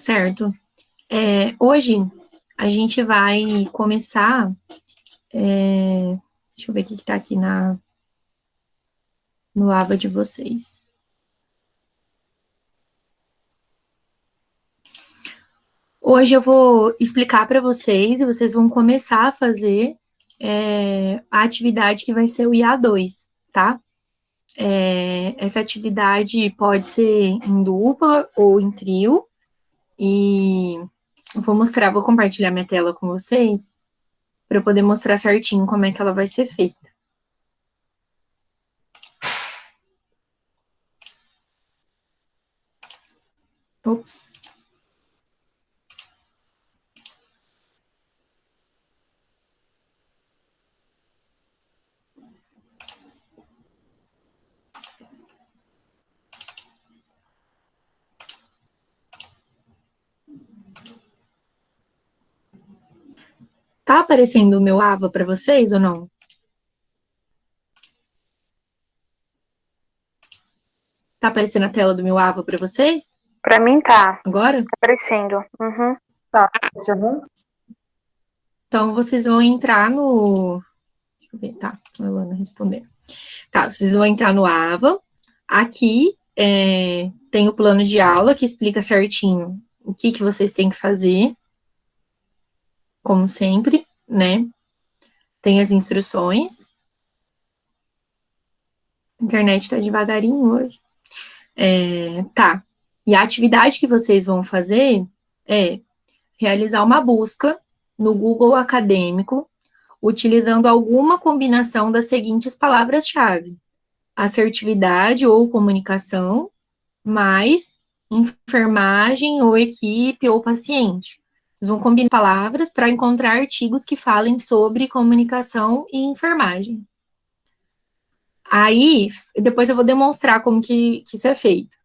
Certo. Hoje a gente vai começar. Deixa eu ver o que está aqui no Ava de vocês. Hoje eu vou explicar para vocês e vocês vão começar a fazer a atividade que vai ser o IA2, tá? Essa atividade pode ser em dupla ou em trio. E eu vou compartilhar minha tela com vocês para eu poder mostrar certinho como é que ela vai ser feita. Ops. Tá aparecendo o meu Ava para vocês ou não? Tá aparecendo a tela do meu Ava para vocês? Para mim tá. Agora? Tá aparecendo. Uhum. Tá. Uhum. Então, vocês vão entrar no... Deixa eu ver, tá. A Luana responder. Tá, vocês vão entrar no Ava. Aqui tem o plano de aula que explica certinho o que vocês têm que fazer. Como sempre, né? Tem as instruções. A internet tá devagarinho hoje. Tá. E a atividade que vocês vão fazer é realizar uma busca no Google Acadêmico, utilizando alguma combinação das seguintes palavras-chave: assertividade ou comunicação, mais enfermagem ou equipe ou paciente. Vocês vão combinar palavras para encontrar artigos que falem sobre comunicação e enfermagem. Aí, depois eu vou demonstrar como que isso é feito.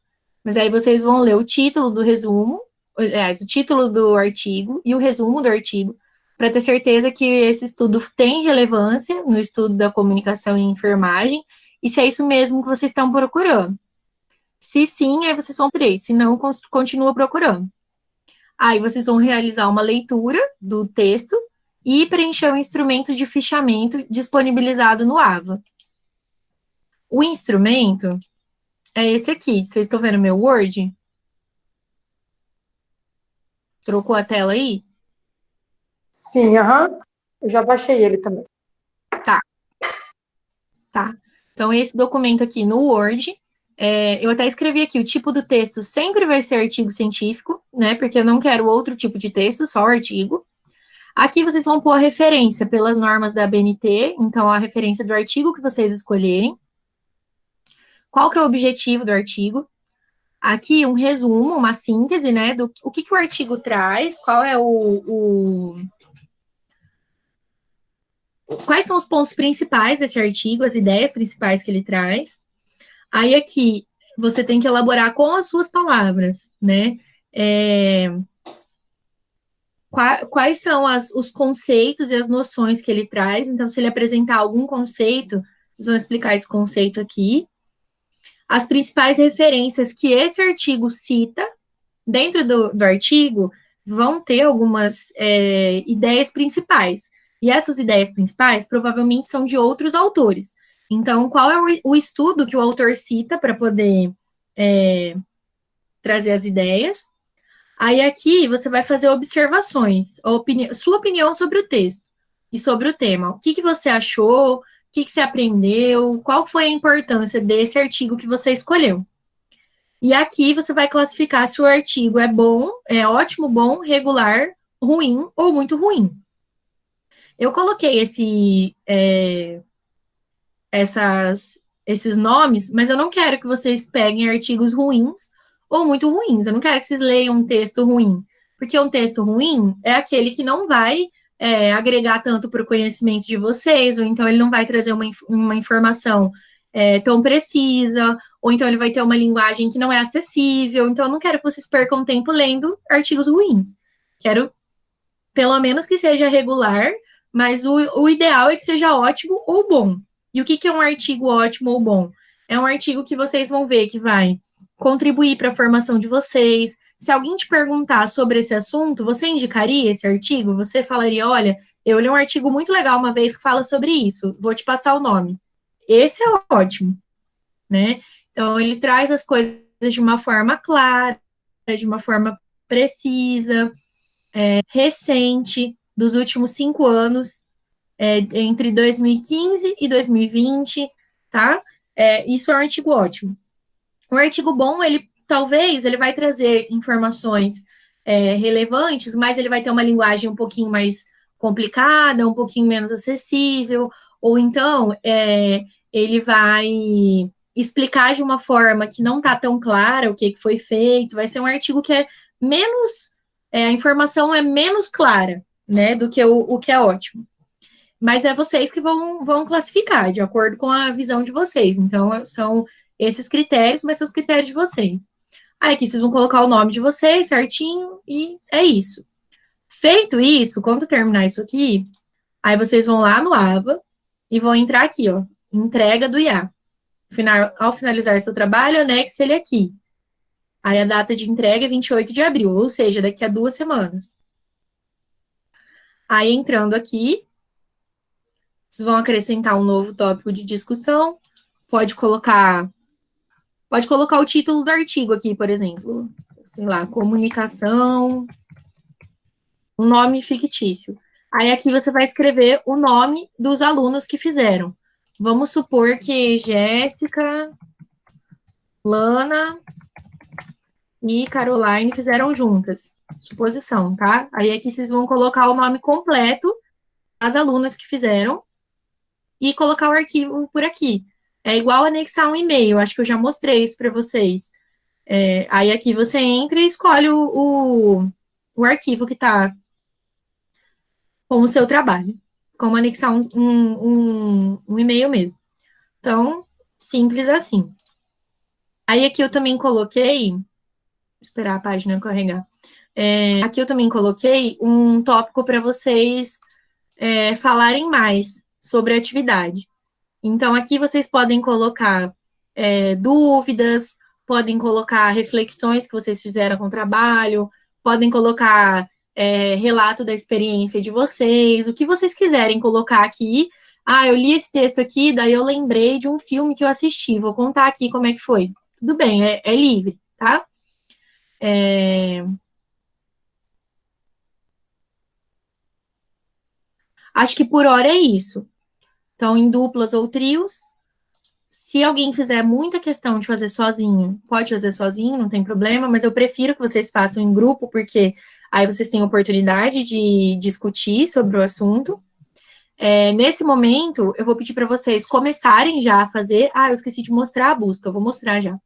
Mas aí vocês vão ler o título do resumo, aliás, o título do artigo e o resumo do artigo, para ter certeza que esse estudo tem relevância no estudo da comunicação e enfermagem, e se é isso mesmo que vocês estão procurando. Se sim, aí vocês vão três, se não, continua procurando. Aí vocês vão realizar uma leitura do texto e preencher o instrumento de fichamento disponibilizado no AVA. O instrumento é esse aqui. Vocês estão vendo meu Word? Trocou a tela aí? Sim, aham. Eu já baixei ele também. Tá. Então, esse documento aqui no Word, eu até escrevi aqui, o tipo do texto sempre vai ser artigo científico, né? Porque eu não quero outro tipo de texto, só o artigo. Aqui vocês vão pôr a referência pelas normas da ABNT, então a referência do artigo que vocês escolherem. Qual que é o objetivo do artigo? Aqui um resumo, uma síntese, né, do o que o artigo traz, qual é quais são os pontos principais desse artigo, as ideias principais que ele traz. Aí aqui você tem que elaborar com as suas palavras, né? Quais são os conceitos e as noções que ele traz. Então, se ele apresentar algum conceito, vocês vão explicar esse conceito aqui. As principais referências que esse artigo cita, dentro do artigo, vão ter algumas ideias principais. E essas ideias principais provavelmente são de outros autores. Então, qual é o estudo que o autor cita para poder trazer as ideias? Aí aqui você vai fazer observações, sua opinião sobre o texto e sobre o tema. O que você achou? O que você aprendeu? Qual foi a importância desse artigo que você escolheu? E aqui você vai classificar se o artigo é bom, é ótimo, bom, regular, ruim ou muito ruim. Eu coloquei esses nomes, mas eu não quero que vocês peguem artigos ruins ou muito ruins. Eu não quero que vocês leiam um texto ruim, porque um texto ruim é aquele que não vai agregar tanto para o conhecimento de vocês, ou então ele não vai trazer uma informação tão precisa, ou então ele vai ter uma linguagem que não é acessível. Então, eu não quero que vocês percam tempo lendo artigos ruins. Quero, pelo menos, que seja regular, mas o ideal é que seja ótimo ou bom. E o que é um artigo ótimo ou bom? É um artigo que vocês vão ver que vai contribuir para a formação de vocês, Se alguém te perguntar sobre esse assunto, você indicaria esse artigo? Você falaria, olha, eu li um artigo muito legal uma vez que fala sobre isso, vou te passar o nome. Esse é ótimo, né? Então, ele traz as coisas de uma forma clara, de uma forma precisa, recente, dos últimos 5 anos, entre 2015 e 2020, tá? Isso é um artigo ótimo. Um artigo bom, ele vai trazer informações relevantes, mas ele vai ter uma linguagem um pouquinho mais complicada, um pouquinho menos acessível, ou então ele vai explicar de uma forma que não está tão clara o que foi feito, vai ser um artigo que é menos, a informação é menos clara, né, do que o que é ótimo. Mas é vocês que vão classificar, de acordo com a visão de vocês. Então, são esses critérios, mas são os critérios de vocês. Aí aqui vocês vão colocar o nome de vocês certinho e é isso. Feito isso, quando terminar isso aqui, aí vocês vão lá no AVA e vão entrar aqui, ó, entrega do IA. Ao finalizar seu trabalho, anexe ele aqui. Aí a data de entrega é 28 de abril, ou seja, daqui a 2 semanas. Aí entrando aqui, vocês vão acrescentar um novo tópico de discussão. Pode colocar o título do artigo aqui, por exemplo. Sei lá, comunicação, um nome fictício. Aí aqui você vai escrever o nome dos alunos que fizeram. Vamos supor que Jéssica, Lana e Caroline fizeram juntas. Suposição, tá? Aí aqui vocês vão colocar o nome completo das alunas que fizeram e colocar o arquivo por aqui. É igual anexar um e-mail, acho que eu já mostrei isso para vocês. Aí aqui você entra e escolhe o arquivo que está com o seu trabalho, como anexar um e-mail mesmo. Então, simples assim. Aí aqui eu também coloquei, vou esperar a página carregar. Aqui eu também coloquei um tópico para vocês falarem mais sobre a atividade. Então, aqui vocês podem colocar dúvidas, podem colocar reflexões que vocês fizeram com o trabalho, podem colocar relato da experiência de vocês, o que vocês quiserem colocar aqui. Ah, eu li esse texto aqui, daí eu lembrei de um filme que eu assisti, vou contar aqui como é que foi. Tudo bem, é livre, tá? Acho que por hora é isso. Então, em duplas ou trios, se alguém fizer muita questão de fazer sozinho, pode fazer sozinho, não tem problema, mas eu prefiro que vocês façam em grupo, porque aí vocês têm oportunidade de discutir sobre o assunto. Nesse momento, eu vou pedir para vocês começarem já a fazer. Ah, eu esqueci de mostrar a busca, eu vou mostrar já.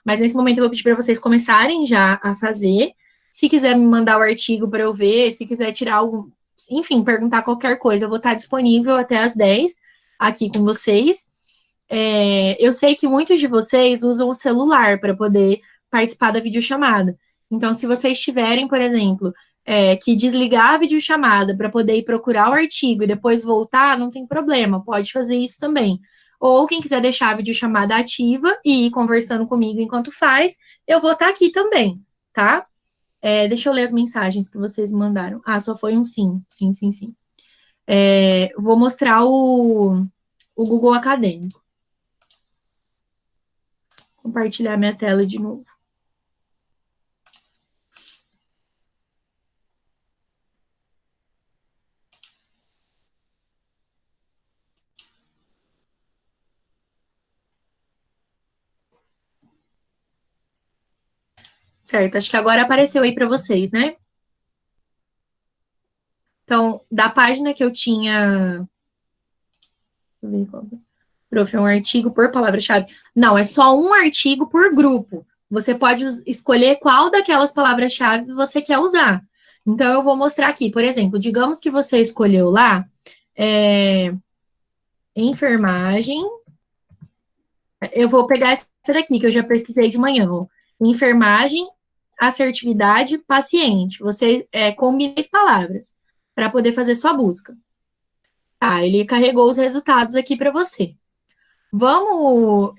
Mas nesse momento, eu vou pedir para vocês começarem já a fazer. Se quiser me mandar o artigo para eu ver, se quiser tirar algo, enfim, perguntar qualquer coisa, eu vou estar disponível até às 10 aqui com vocês. Eu sei que muitos de vocês usam o celular para poder participar da videochamada. Então, se vocês tiverem, por exemplo, que desligar a videochamada para poder ir procurar o artigo e depois voltar, não tem problema, pode fazer isso também. Ou quem quiser deixar a videochamada ativa e ir conversando comigo enquanto faz, eu vou estar aqui também, tá? Deixa eu ler as mensagens que vocês mandaram. Ah, só foi um sim. Sim, sim, sim. Vou mostrar o Google Acadêmico. Compartilhar minha tela de novo. Certo, acho que agora apareceu aí para vocês, né? Então, da página que eu tinha. Deixa eu ver qual. Prof, é um artigo por palavra-chave. Não, é só um artigo por grupo. Você pode escolher qual daquelas palavras-chave você quer usar. Então, eu vou mostrar aqui, por exemplo, digamos que você escolheu lá enfermagem. Eu vou pegar essa daqui, que eu já pesquisei de manhã. Ó. Enfermagem, assertividade, paciente. Você combina as palavras para poder fazer sua busca. Tá, ele carregou os resultados aqui para você. Vamos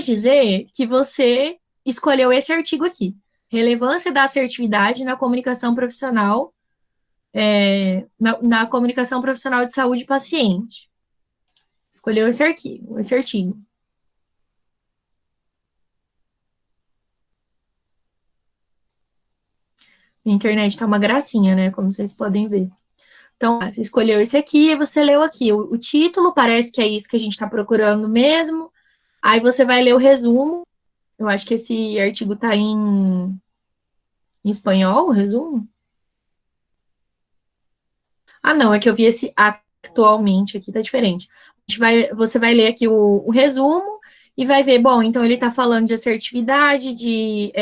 dizer que você escolheu esse artigo aqui. Relevância da assertividade na comunicação profissional, na comunicação profissional de saúde paciente. Escolheu esse artigo. A internet tá uma gracinha, né? Como vocês podem ver. Então, você escolheu esse aqui e você leu aqui. O título parece que é isso que a gente está procurando mesmo. Aí você vai ler o resumo. Eu acho que esse artigo tá em espanhol, o resumo. Ah, não, é que eu vi esse atualmente aqui, tá diferente. Você vai ler aqui o resumo e vai ver, bom, então ele tá falando de assertividade, que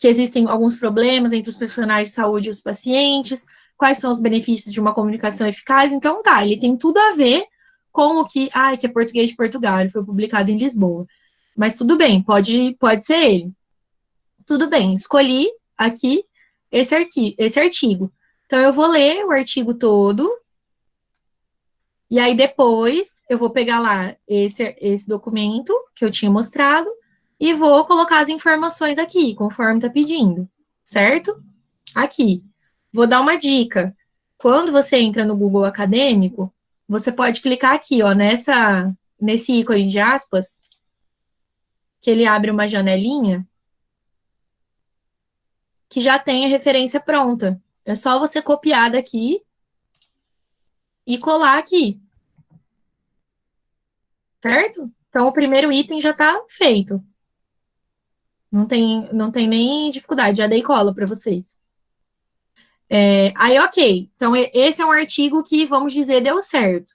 existem alguns problemas entre os profissionais de saúde e os pacientes, quais são os benefícios de uma comunicação eficaz. Então, tá, ele tem tudo a ver com o que é português de Portugal, ele foi publicado em Lisboa. Mas tudo bem, pode ser ele. Tudo bem, escolhi aqui esse artigo. Então, eu vou ler o artigo todo, e aí depois eu vou pegar lá esse documento que eu tinha mostrado e vou colocar as informações aqui, conforme tá pedindo, certo? Aqui. Vou dar uma dica. Quando você entra no Google Acadêmico, você pode clicar aqui, ó, nesse ícone de aspas, que ele abre uma janelinha, que já tem a referência pronta. É só você copiar daqui e colar aqui. Certo? Então, o primeiro item já está feito. Não tem nem dificuldade, já dei cola para vocês. Aí, ok. Então, esse é um artigo que, vamos dizer, deu certo.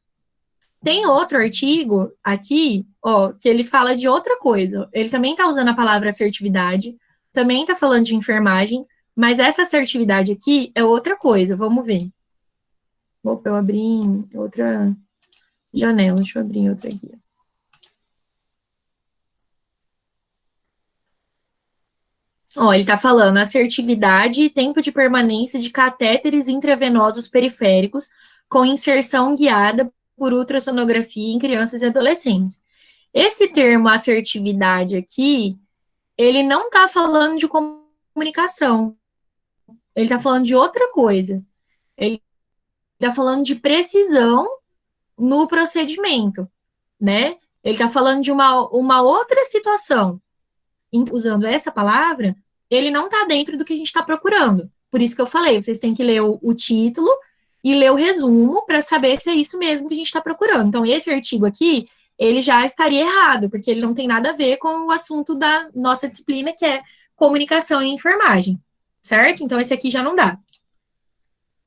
Tem outro artigo aqui, ó, que ele fala de outra coisa. Ele também está usando a palavra assertividade, também está falando de enfermagem, mas essa assertividade aqui é outra coisa. Vamos ver. Opa, eu abri em outra janela. Deixa eu abrir em outra aqui. Ó, ele está falando assertividade e tempo de permanência de catéteres intravenosos periféricos com inserção guiada por ultrassonografia em crianças e adolescentes. Esse termo assertividade aqui, ele não está falando de comunicação. Ele está falando de outra coisa. Ele está falando de precisão no procedimento, né? Ele está falando de uma outra situação. Usando essa palavra, ele não está dentro do que a gente está procurando. Por isso que eu falei, vocês têm que ler o título e ler o resumo para saber se é isso mesmo que a gente está procurando. Então, esse artigo aqui, ele já estaria errado, porque ele não tem nada a ver com o assunto da nossa disciplina, que é comunicação e enfermagem, certo? Então, esse aqui já não dá.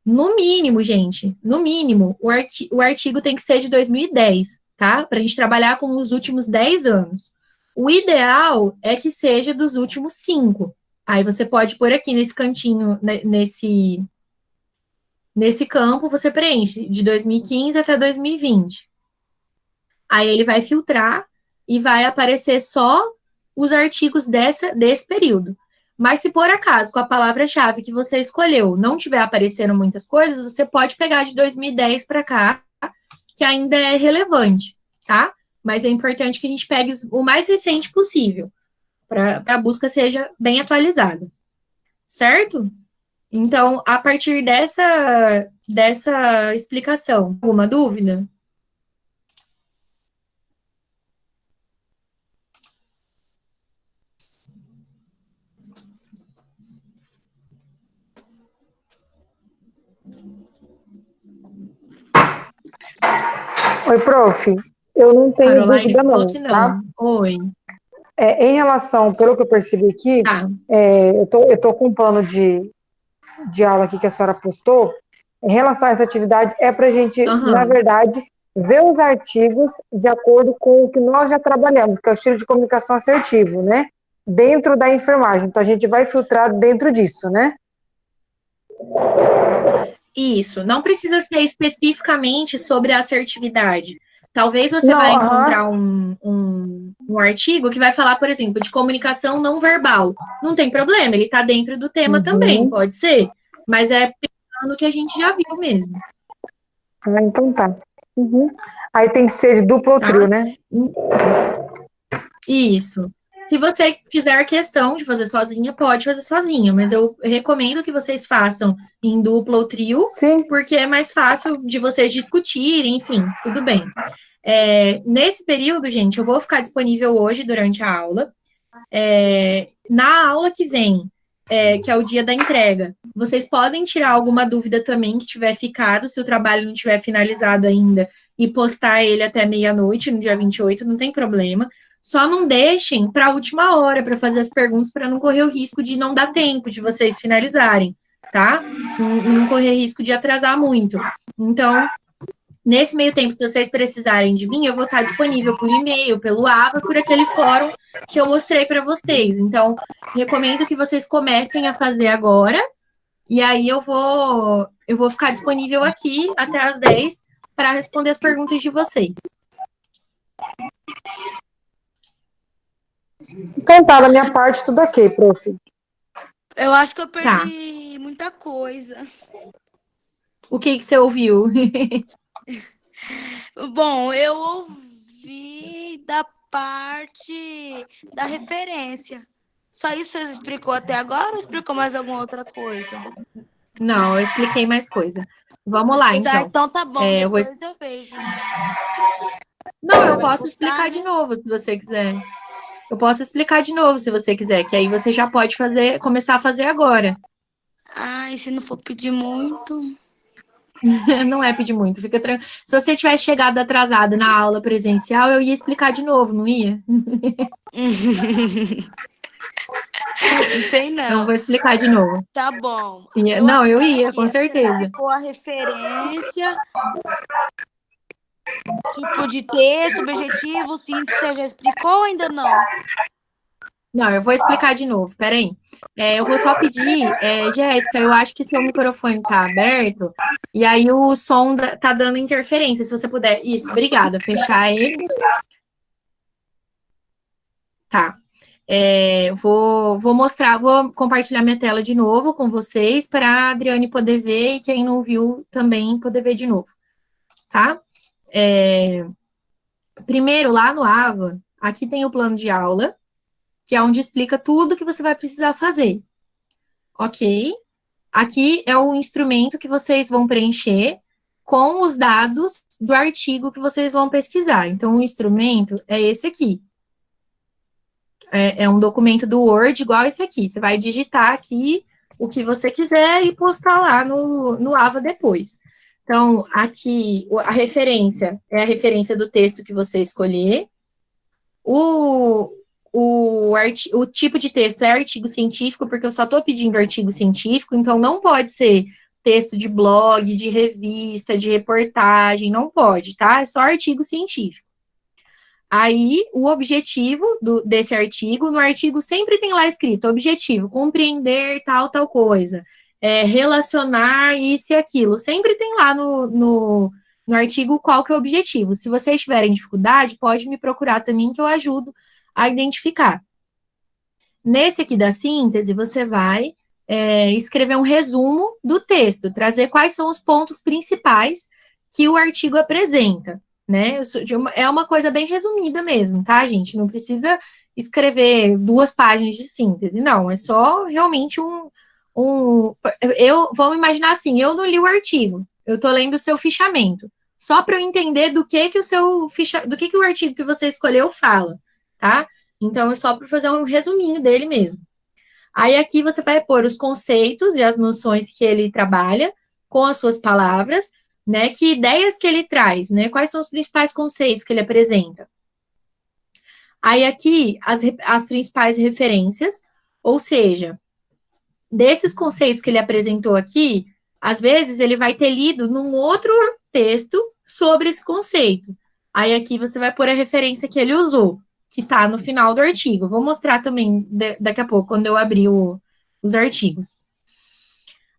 No mínimo, gente, no mínimo, o artigo tem que ser de 2010, tá? Para a gente trabalhar com os últimos 10 anos. O ideal é que seja dos últimos 5. Aí você pode pôr aqui nesse cantinho, nesse campo, você preenche de 2015 até 2020. Aí ele vai filtrar e vai aparecer só os artigos desse período. Mas se por acaso, com a palavra-chave que você escolheu, não tiver aparecendo muitas coisas, você pode pegar de 2010 para cá, que ainda é relevante, tá? Mas é importante que a gente pegue o mais recente possível, para a busca seja bem atualizada. Certo? Então, a partir dessa explicação, alguma dúvida? Oi, prof. Eu não tenho Caroline dúvida falou não, que não. tá? Oi. Em relação, pelo que eu percebi aqui, Tá. eu tô com um plano de aula aqui que a senhora postou. Em relação a essa atividade, é para a gente, na verdade, ver os artigos de acordo com o que nós já trabalhamos, que é o estilo de comunicação assertivo, né? Dentro da enfermagem. Então, a gente vai filtrar dentro disso, né? Isso. Não precisa ser especificamente sobre a assertividade. Talvez você vai encontrar um artigo que vai falar, por exemplo, de comunicação não verbal. Não tem problema, ele está dentro do tema também, pode ser. Mas é pensando que a gente já viu mesmo. Ah, então tá. Aí tem que ser de duplo ou trio, né? Isso. Se você fizer questão de fazer sozinha, pode fazer sozinha, mas eu recomendo que vocês façam em dupla ou trio, Sim. porque é mais fácil de vocês discutirem, enfim, tudo bem. Nesse período, gente, eu vou ficar disponível hoje durante a aula. Na aula que vem, que é o dia da entrega, vocês podem tirar alguma dúvida também que tiver ficado, se o trabalho não tiver finalizado ainda, e postar ele até meia-noite, no dia 28, não tem problema. Só não deixem para a última hora para fazer as perguntas, para não correr o risco de não dar tempo de vocês finalizarem, tá? Não correr risco de atrasar muito. Então, nesse meio tempo, se vocês precisarem de mim, eu vou estar disponível por e-mail, pelo AVA, por aquele fórum que eu mostrei para vocês. Então, recomendo que vocês comecem a fazer agora, e aí eu vou ficar disponível aqui até às 10 para responder as perguntas de vocês. Então tá, da minha parte, tudo ok, prof. Eu acho que eu perdi muita coisa. O que você ouviu? Bom, eu ouvi da parte da referência. Só isso você explicou até agora ou explicou mais alguma outra coisa? Não, eu expliquei mais coisa. Vamos lá, então. Então tá bom, depois eu vejo. Não, eu posso explicar de novo, se você quiser. Eu posso explicar de novo, se você quiser, que aí você já pode começar a fazer agora. E se não for pedir muito? Não é pedir muito, fica tranquilo. Se você tivesse chegado atrasado na aula presencial, eu ia explicar de novo, não ia? Não sei não. Então, vou explicar de novo. Tá bom. Eu ia, com certeza. Ficou a referência, tipo de texto, objetivo, síntese, você já explicou ou ainda não? Não, eu vou explicar de novo, peraí. Eu vou só pedir, Jéssica, eu acho que seu microfone tá aberto, e aí o som tá dando interferência, se você puder. Isso, obrigada, fechar ele. Tá. Vou mostrar, vou compartilhar minha tela de novo com vocês, para a Adriane poder ver, e quem não viu também poder ver de novo, tá? Primeiro, lá no AVA, aqui tem o plano de aula, que é onde explica tudo que você vai precisar fazer. Ok? Aqui é o instrumento que vocês vão preencher com os dados do artigo que vocês vão pesquisar. Então, o instrumento é esse aqui. É um documento do Word igual esse aqui. Você vai digitar aqui o que você quiser e postar lá no AVA depois. Então, aqui, a referência é a referência do texto que você escolher. O tipo de texto é artigo científico, porque eu só estou pedindo artigo científico, então não pode ser texto de blog, de revista, de reportagem, não pode, tá? É só artigo científico. Aí, o objetivo desse artigo, no artigo sempre tem lá escrito, objetivo, compreender tal coisa, relacionar isso e aquilo, sempre tem lá no artigo qual que é o objetivo. Se vocês tiverem dificuldade, pode me procurar também que eu ajudo a identificar. Nesse aqui da síntese, você vai escrever um resumo do texto, trazer quais são os pontos principais que o artigo apresenta, né? É uma coisa bem resumida mesmo, tá, gente? Não precisa escrever 2 páginas de síntese, não, é só realmente vamos imaginar assim, eu não li o artigo, eu tô lendo o seu fichamento, só para eu entender do que o artigo que você escolheu fala, tá? Então, é só para fazer um resuminho dele mesmo. Aí, aqui você vai pôr os conceitos e as noções que ele trabalha com as suas palavras, né? Que ideias que ele traz, né? Quais são os principais conceitos que ele apresenta. Aí, aqui, as principais referências, ou seja, desses conceitos que ele apresentou aqui, às vezes ele vai ter lido num outro texto sobre esse conceito. Aí, aqui você vai pôr a referência que ele usou, que está no final do artigo. Vou mostrar também daqui a pouco, quando eu abrir os artigos.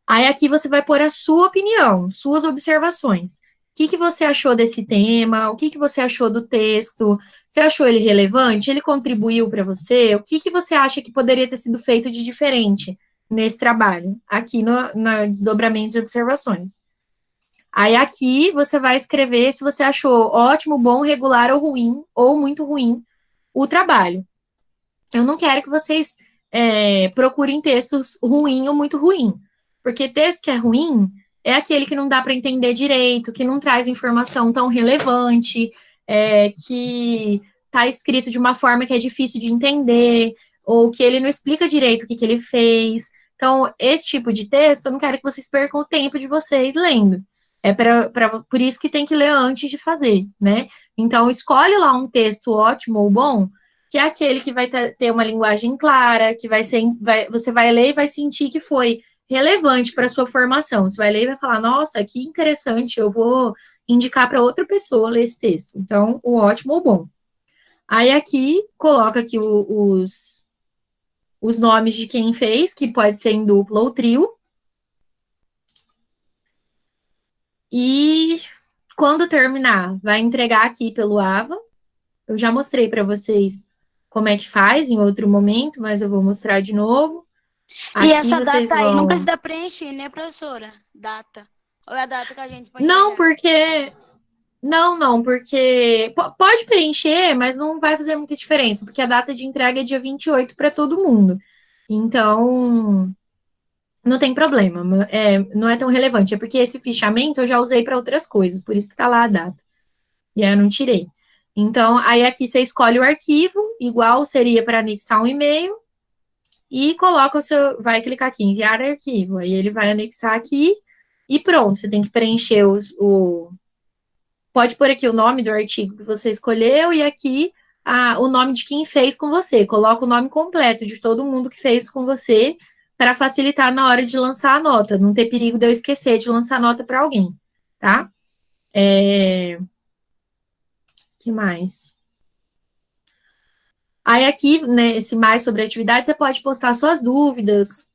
Aí aqui você vai pôr a sua opinião, suas observações. O que você achou desse tema? O que você achou do texto? Você achou ele relevante? Ele contribuiu para você? O que você acha que poderia ter sido feito de diferente nesse trabalho? Aqui no desdobramento de observações. Aí aqui você vai escrever se você achou ótimo, bom, regular ou ruim, ou muito ruim, o trabalho. eu não quero que vocês procurem textos ruim ou muito ruim, porque texto que é ruim é aquele que não dá para entender direito, que não traz informação tão relevante, que está escrito de uma forma que é difícil de entender, ou que ele não explica direito o que ele fez. Então, esse tipo de texto, eu não quero que vocês percam o tempo de vocês lendo. Por isso que tem que ler antes de fazer, né? Então, escolhe lá um texto ótimo ou bom, que é aquele que vai ter uma linguagem clara, que você vai ler e vai sentir que foi relevante para a sua formação. Você vai ler e vai falar, nossa, que interessante, eu vou indicar para outra pessoa ler esse texto. Então, o ótimo ou bom. Aí aqui, coloca aqui os nomes de quem fez, que pode ser em dupla ou trio. E quando terminar, vai entregar aqui pelo AVA. Eu já mostrei para vocês como é que faz em outro momento, mas eu vou mostrar de novo. Aqui e essa data aí não precisa preencher, né, professora? Data. Ou é a data que a gente vai entregar? Não, porque pode preencher, mas não vai fazer muita diferença, porque a data de entrega é dia 28 para todo mundo. Então, não tem problema, não é tão relevante. É porque esse fichamento eu já usei para outras coisas, por isso que está lá a data. E aí eu não tirei. Então, aí aqui você escolhe o arquivo, igual seria para anexar um e-mail, e coloca vai clicar aqui, enviar arquivo. Aí ele vai anexar aqui, e pronto, você tem que preencher pode pôr aqui o nome do artigo que você escolheu, e aqui o nome de quem fez com você. Coloca o nome completo de todo mundo que fez com você, para facilitar na hora de lançar a nota, não ter perigo de eu esquecer de lançar a nota para alguém, tá? Que mais? Aí aqui, né, esse mais sobre a atividade, você pode postar suas dúvidas,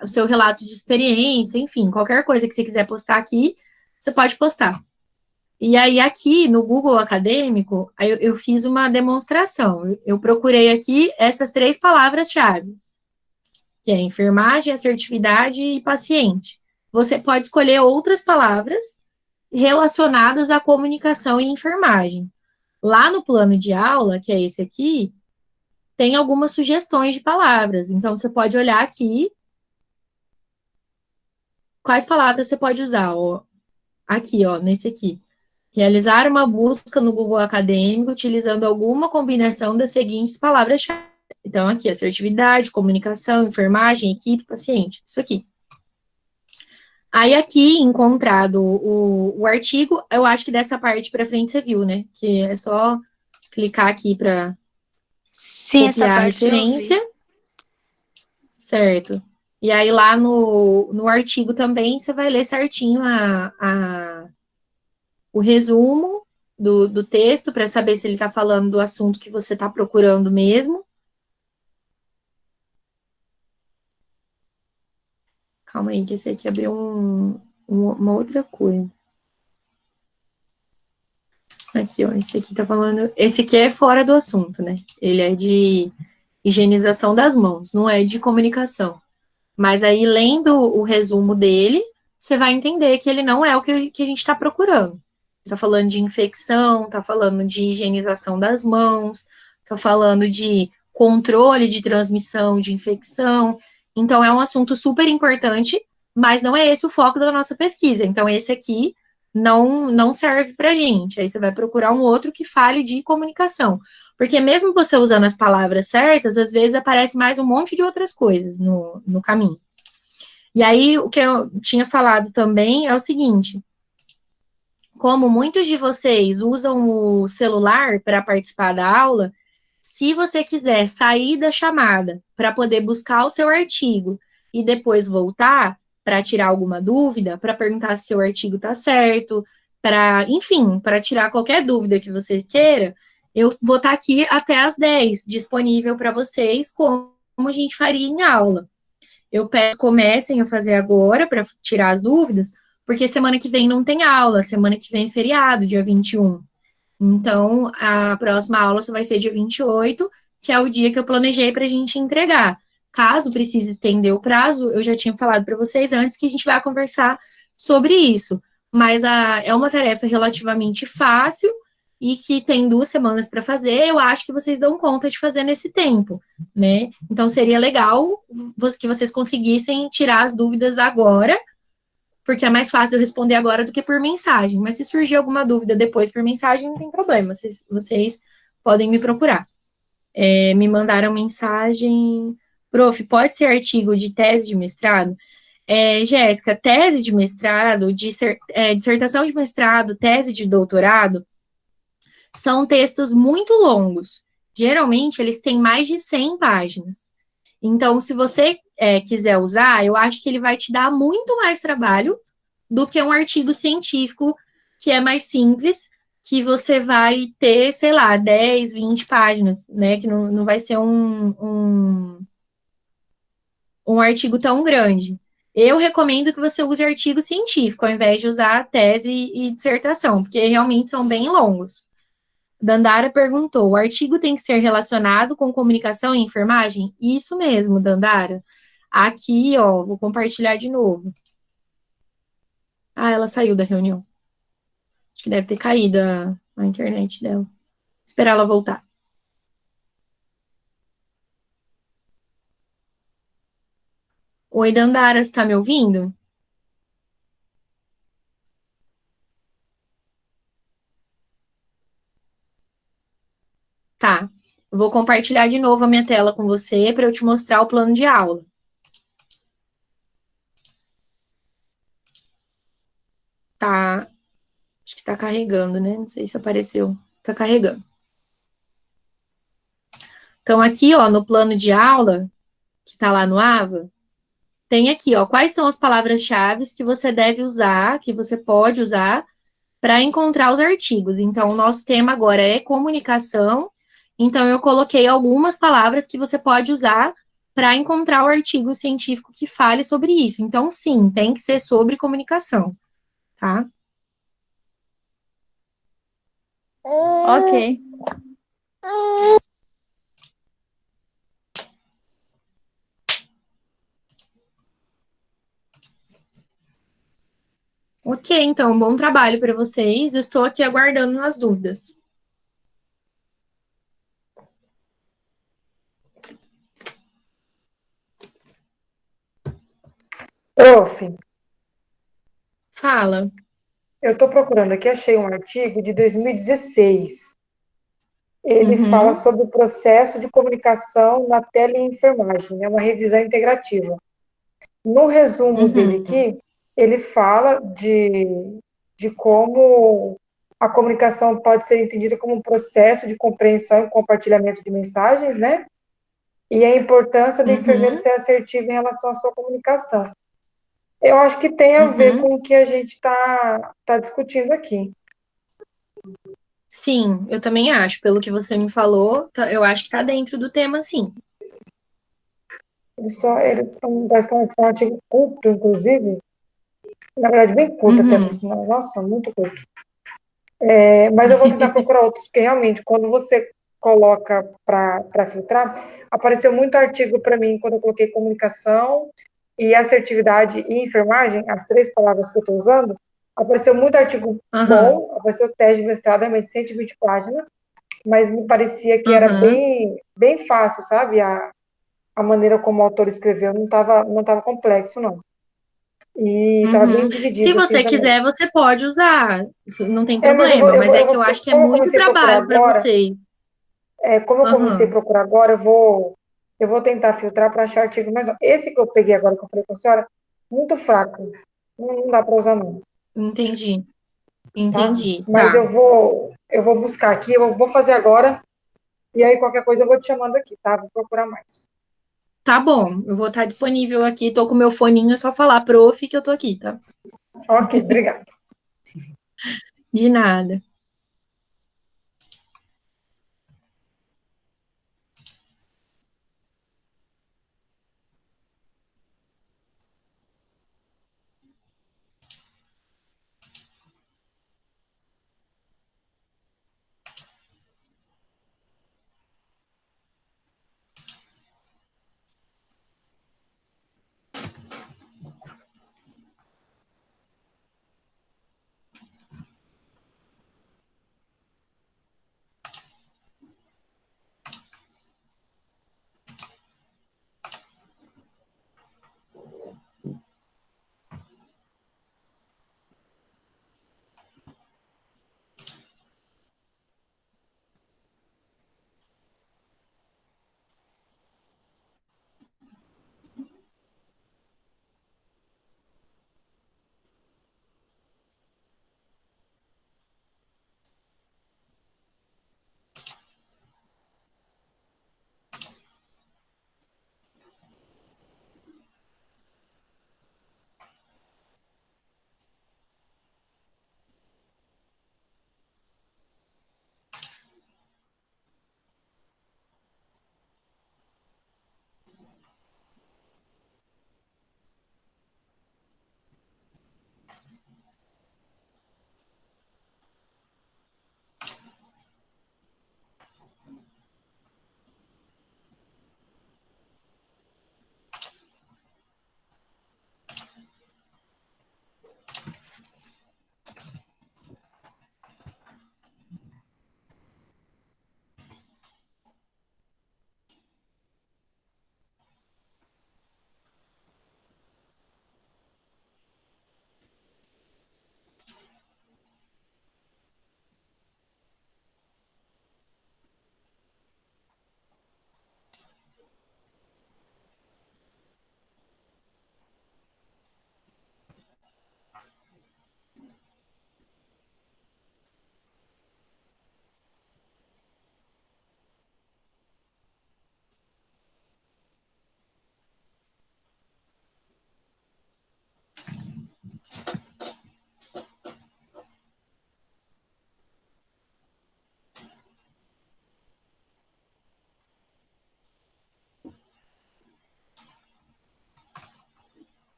o seu relato de experiência, enfim, qualquer coisa que você quiser postar aqui, você pode postar. E aí aqui no Google Acadêmico, eu fiz uma demonstração. Eu procurei aqui essas 3 palavras-chave, que é enfermagem, assertividade e paciente. Você pode escolher outras palavras relacionadas à comunicação e enfermagem. Lá no plano de aula, que é esse aqui, tem algumas sugestões de palavras. Então, você pode olhar aqui quais palavras você pode usar. Ó. Aqui, ó, nesse aqui. Realizar uma busca no Google Acadêmico utilizando alguma combinação das seguintes palavras-chave. Então, aqui, assertividade, comunicação, enfermagem, equipe, paciente. Isso aqui. Aí, aqui, encontrado o artigo, eu acho que dessa parte para frente você viu, né? Que é só clicar aqui para copiar a referência. Certo. E aí, lá no artigo também, você vai ler certinho o resumo do texto, para saber se ele está falando do assunto que você está procurando mesmo. Calma aí, que esse aqui abriu uma outra coisa. Aqui, ó, esse aqui tá falando... Esse aqui é fora do assunto, né? Ele é de higienização das mãos, não é de comunicação. Mas aí, lendo o resumo dele, você vai entender que ele não é o que a gente está procurando. Tá falando de infecção, tá falando de higienização das mãos, tá falando de controle de transmissão de infecção. Então, é um assunto super importante, mas não é esse o foco da nossa pesquisa. Então, esse aqui não serve para a gente. Aí você vai procurar um outro que fale de comunicação. Porque mesmo você usando as palavras certas, às vezes aparece mais um monte de outras coisas no caminho. E aí, o que eu tinha falado também é o seguinte: como muitos de vocês usam o celular para participar da aula, se você quiser sair da chamada para poder buscar o seu artigo e depois voltar para tirar alguma dúvida, para perguntar se seu artigo está certo, enfim, para tirar qualquer dúvida que você queira, eu vou estar aqui até às 10, disponível para vocês, como a gente faria em aula. Eu peço que comecem a fazer agora para tirar as dúvidas, porque semana que vem não tem aula, semana que vem é feriado, dia 21. Então, a próxima aula só vai ser dia 28, que é o dia que eu planejei para a gente entregar. Caso precise estender o prazo, eu já tinha falado para vocês antes que a gente vai conversar sobre isso. Mas é uma tarefa relativamente fácil e que tem 2 semanas para fazer, eu acho que vocês dão conta de fazer nesse tempo, né? Então seria legal que vocês conseguissem tirar as dúvidas agora, porque é mais fácil eu responder agora do que por mensagem. Mas se surgir alguma dúvida depois por mensagem, não tem problema, vocês podem me procurar. Me mandaram mensagem, prof, pode ser artigo de tese de mestrado? Jéssica, tese de mestrado, dissertação de mestrado, tese de doutorado, são textos muito longos. Geralmente, eles têm mais de 100 páginas. Então, se você quiser usar, eu acho que ele vai te dar muito mais trabalho do que um artigo científico que é mais simples, que você vai ter, sei lá, 10, 20 páginas, né? Que não vai ser um artigo tão grande. Eu recomendo que você use artigo científico, ao invés de usar tese e dissertação, porque realmente são bem longos. Dandara perguntou: o artigo tem que ser relacionado com comunicação e enfermagem? Isso mesmo, Dandara. Aqui, ó, vou compartilhar de novo. Ah, ela saiu da reunião. Acho que deve ter caído a internet dela. Vou esperar ela voltar. Oi, Dandara, você tá me ouvindo? Tá. Eu vou compartilhar de novo a minha tela com você para eu te mostrar o plano de aula. Tá. Acho que tá carregando, né? Não sei se apareceu. Tá carregando. Então, aqui, ó, no plano de aula, que tá lá no AVA, tem aqui, ó, quais são as palavras-chave que você deve usar, que você pode usar para encontrar os artigos. Então, o nosso tema agora é comunicação. Então, eu coloquei algumas palavras que você pode usar para encontrar o artigo científico que fale sobre isso. Então, sim, tem que ser sobre comunicação, tá? Ok. Ok, então, bom trabalho para vocês. Estou aqui aguardando as dúvidas. Prof, Fala. eu estou procurando aqui, achei um artigo de 2016. Ele fala Uhum, sobre o processo de comunicação na teleenfermagem, é uma revisão integrativa. No resumo dele uhum, aqui, ele fala de como a comunicação pode ser entendida como um processo de compreensão e compartilhamento de mensagens, né? E a importância do enfermeiro uhum, ser assertivo em relação à sua comunicação. Eu acho que tem a ver uhum. com o que a gente tá discutindo aqui. Sim, eu também acho. Pelo que você me falou, eu acho que está dentro do tema, sim. Ele parece que é um artigo curto, inclusive, na verdade, bem curto até, por Uhum, sinal. Nossa, muito curto. Mas eu vou tentar procurar outros, porque realmente, quando você coloca para filtrar, apareceu muito artigo para mim quando eu coloquei comunicação e assertividade e enfermagem, as 3 palavras que eu estou usando, apareceu muito artigo aham, bom, apareceu tese de mestrado, realmente 120 páginas, mas me parecia que era aham, bem fácil, sabe? A maneira como o autor escreveu não tava complexo, não. E estava bem uhum. Se dividido, assim, você também. quiser, você pode usar. Isso não tem Mas eu vou, problema, eu mas vou, é eu que eu vou, acho que é como eu muito comecei a procurar trabalho para agora, vocês. como eu comecei a Aham, procurar agora, eu vou tentar filtrar para achar artigo mais. Esse que eu peguei agora, que eu falei com a senhora, muito fraco. Não dá para usar, não, entendi, tá? entendi. Mas Tá, eu vou buscar aqui, eu vou fazer agora, e aí qualquer coisa eu vou te chamando aqui, tá? Vou procurar mais. tá bom. Eu vou estar disponível aqui. Tô com meu foninho, é só falar, prof, que eu tô aqui, tá? Ok, obrigada. De nada.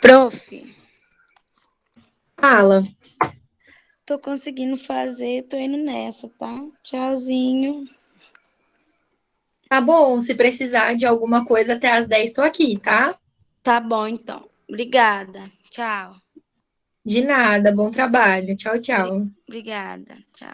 Prof, Fala. tô conseguindo fazer, tô indo nessa, tá? Tchauzinho. Tá bom, se precisar de alguma coisa até às 10, tô aqui, tá? Tá bom, então. Obrigada. Tchau. De nada, bom trabalho. Tchau, tchau. Obrigada. Tchau.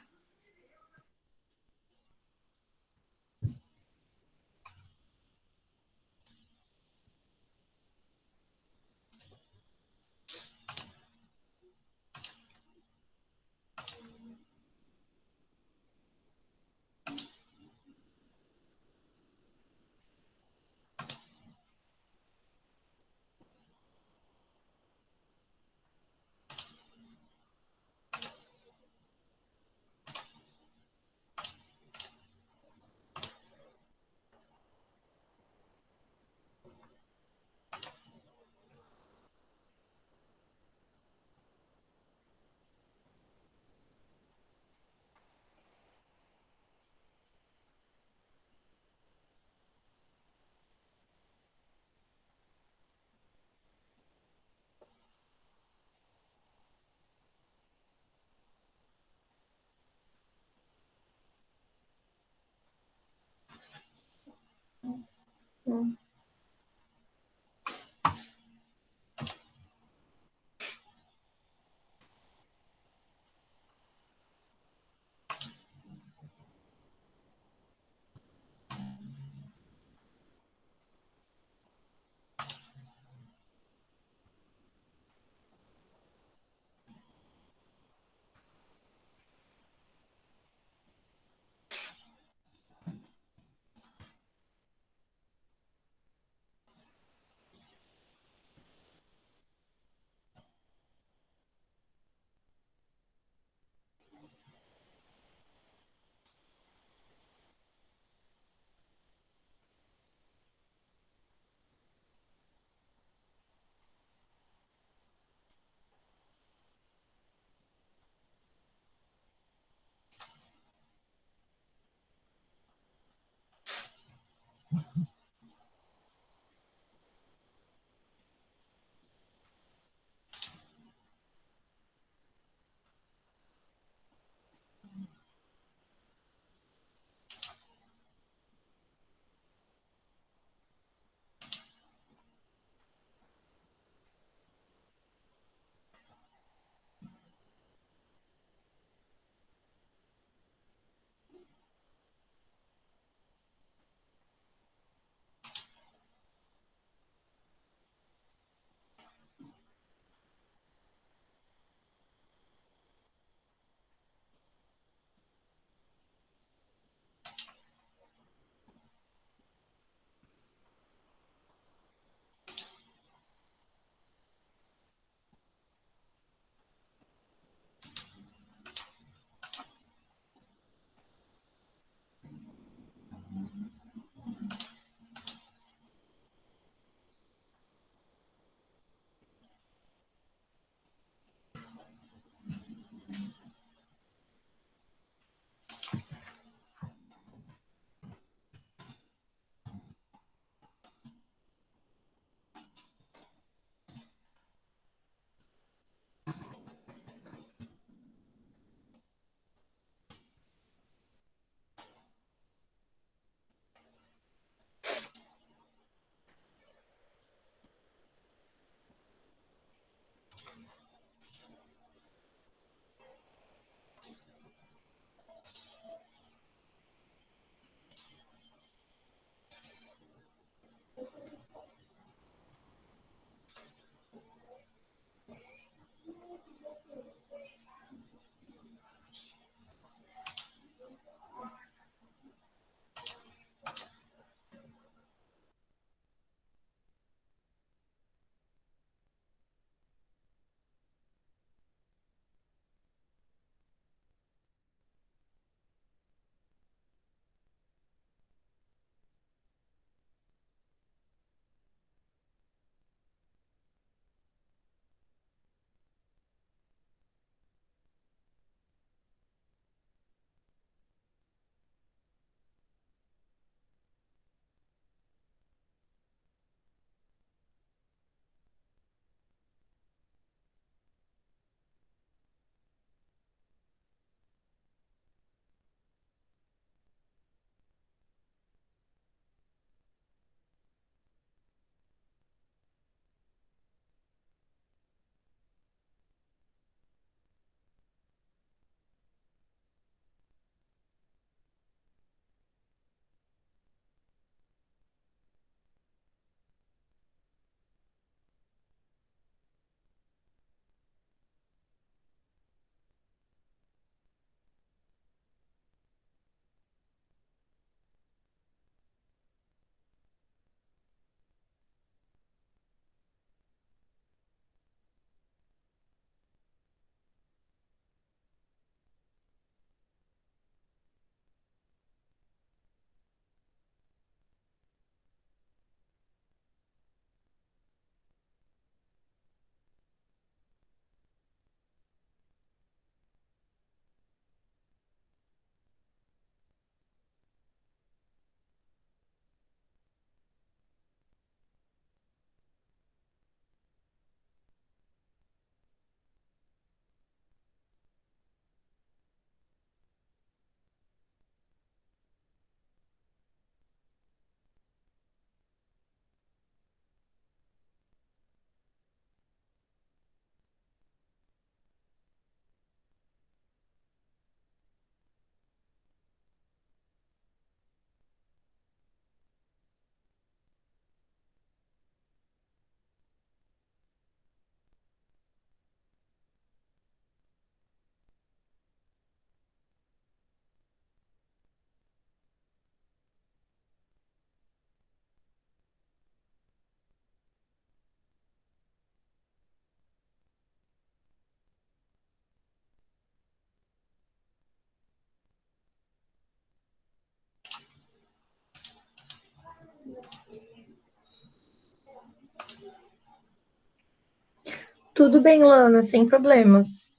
Tudo bem, Lana, sem problemas.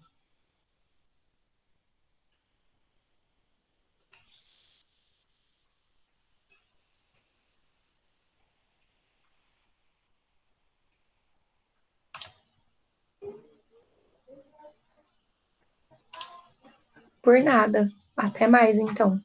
Por nada. Até mais, então.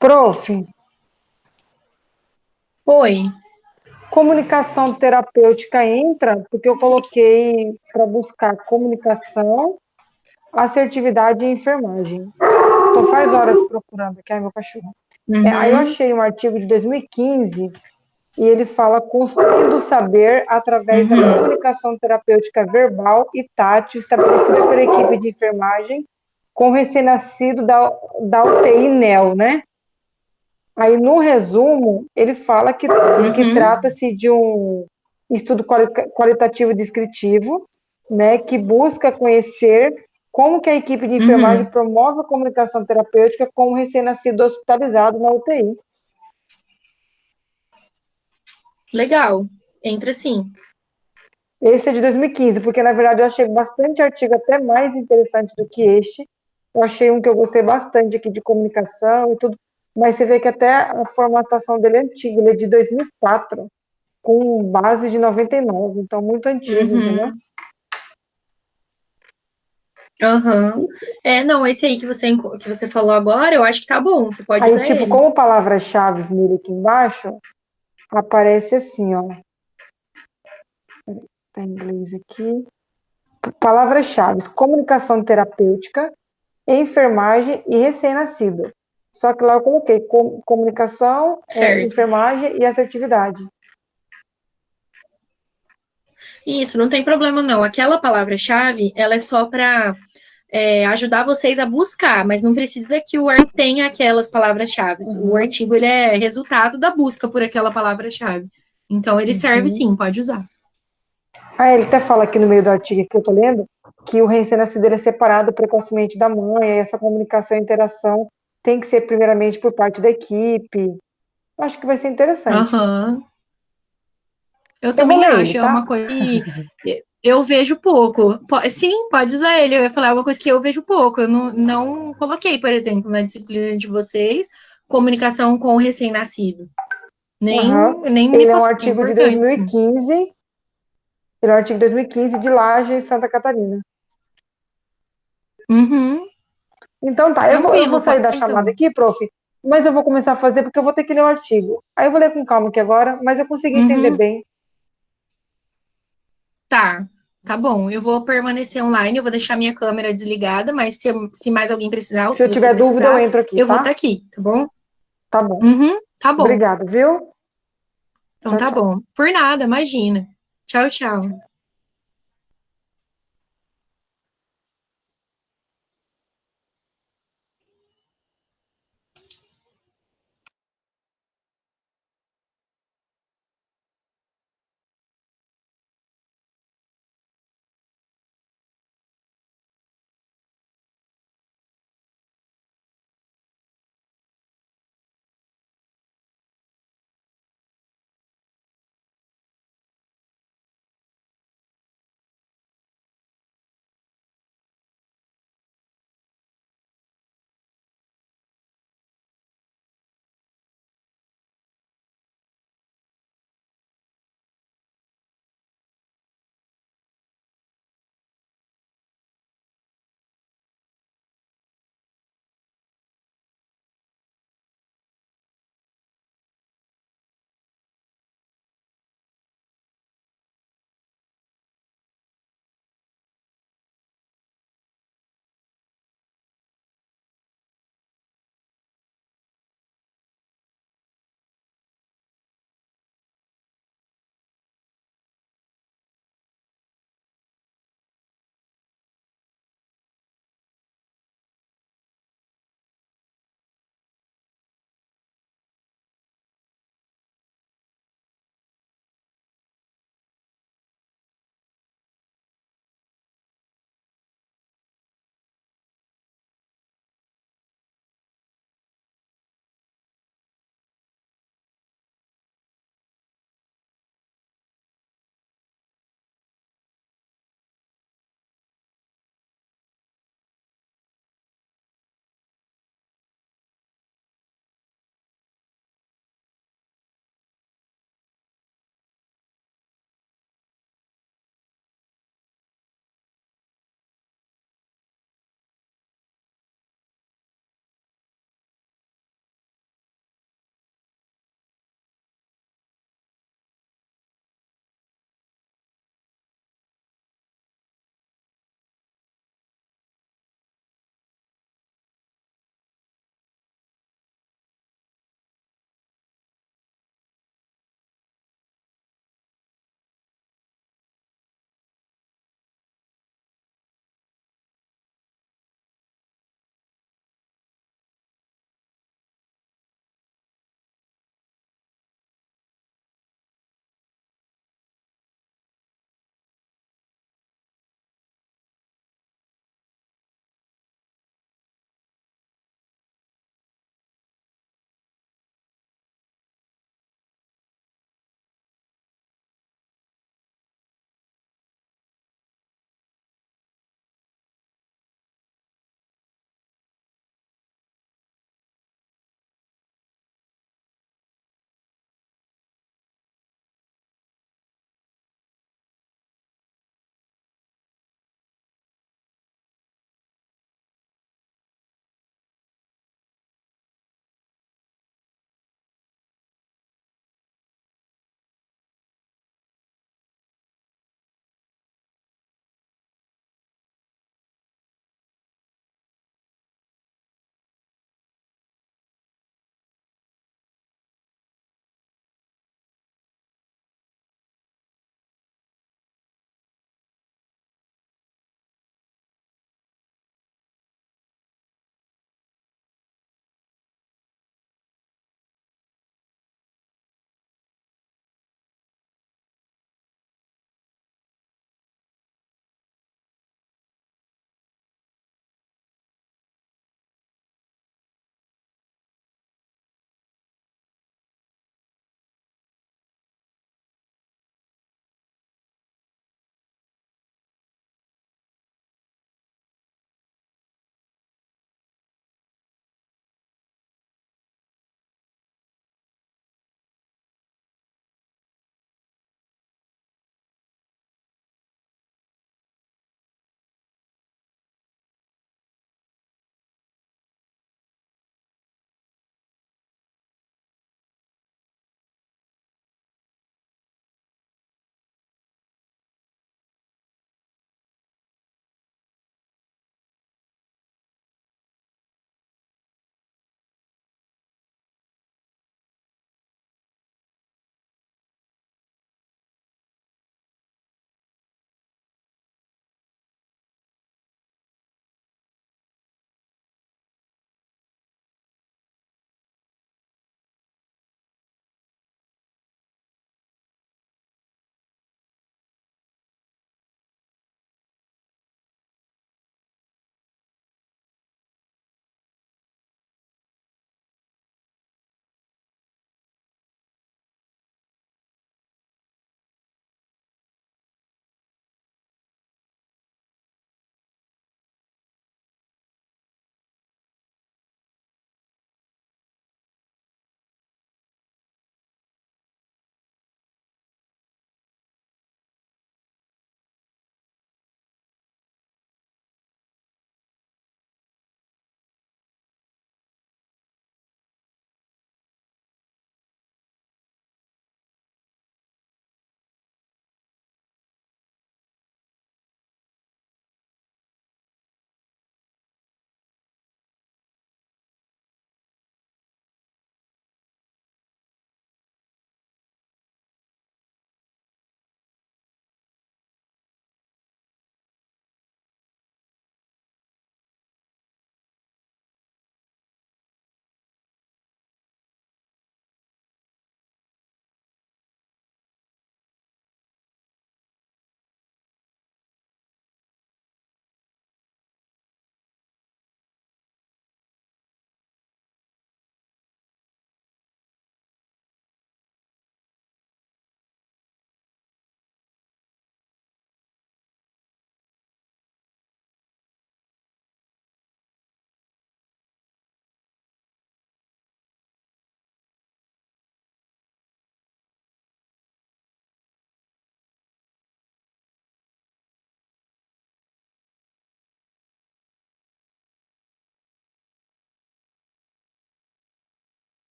Prof, Oi. comunicação terapêutica entra, porque eu coloquei para buscar comunicação, assertividade e enfermagem. Estou faz horas procurando, aqui é meu cachorro. Aí eu achei um artigo de 2015 e ele fala construindo o saber através da comunicação terapêutica verbal e tátil estabelecida pela equipe de enfermagem com recém-nascido da UTI NEL, né? Aí, no resumo, ele fala que trata-se de um estudo qualitativo descritivo, né, que busca conhecer como que a equipe de enfermagem promove a comunicação terapêutica com o recém-nascido hospitalizado na UTI. Legal. Entra sim. Esse é de 2015, porque, na verdade, eu achei bastante artigo até mais interessante do que este. Eu achei um que eu gostei bastante aqui de comunicação e tudo, mas você vê que até a formatação dele é antiga, ele é de 2004, com base de 99, então muito antigo, entendeu? Não, esse aí que você falou agora, eu acho que tá bom, você pode aí, usar tipo, ele. como palavras-chave nele aqui embaixo, aparece assim, ó. Tá em inglês aqui. Palavras-chave: comunicação terapêutica, enfermagem e recém-nascido. Só que lá eu coloquei comunicação, enfermagem e assertividade. Isso, não tem problema não. Aquela palavra-chave, ela é só para ajudar vocês a buscar, mas não precisa que o artigo tenha aquelas palavras-chave. O artigo, ele é resultado da busca por aquela palavra-chave. Então, ele serve sim, pode usar. Ele até fala aqui no meio do artigo que eu tô lendo, que o recém-nascido é separado precocemente da mãe, e essa comunicação e interação tem que ser primeiramente por parte da equipe. Acho que vai ser interessante. Eu também acho, ele, tá? É uma coisa que eu vejo pouco. Sim, pode usar ele. Eu ia falar uma coisa que eu vejo pouco. Eu não coloquei, por exemplo, na disciplina de vocês, comunicação com o recém-nascido. Nem Ele é um artigo de 2015 Ele é um artigo de 2015 de Laje, Santa Catarina. Uhum. Então tá, eu vou Tranquilo, sair da pode, chamada então. aqui, prof, mas eu vou começar a fazer porque eu vou ter que ler o artigo. Aí eu vou ler com calma aqui agora, mas eu consegui entender bem. Tá bom. Eu vou permanecer online, eu vou deixar minha câmera desligada, mas se mais alguém precisar, ou Se eu se você tiver dúvida, eu precisar, entro aqui, eu vou tá? estar aqui, tá bom? Tá bom. Uhum, tá bom. Obrigada, viu? Então Tchau, tá tchau. bom. Por nada, imagina. Tchau, tchau.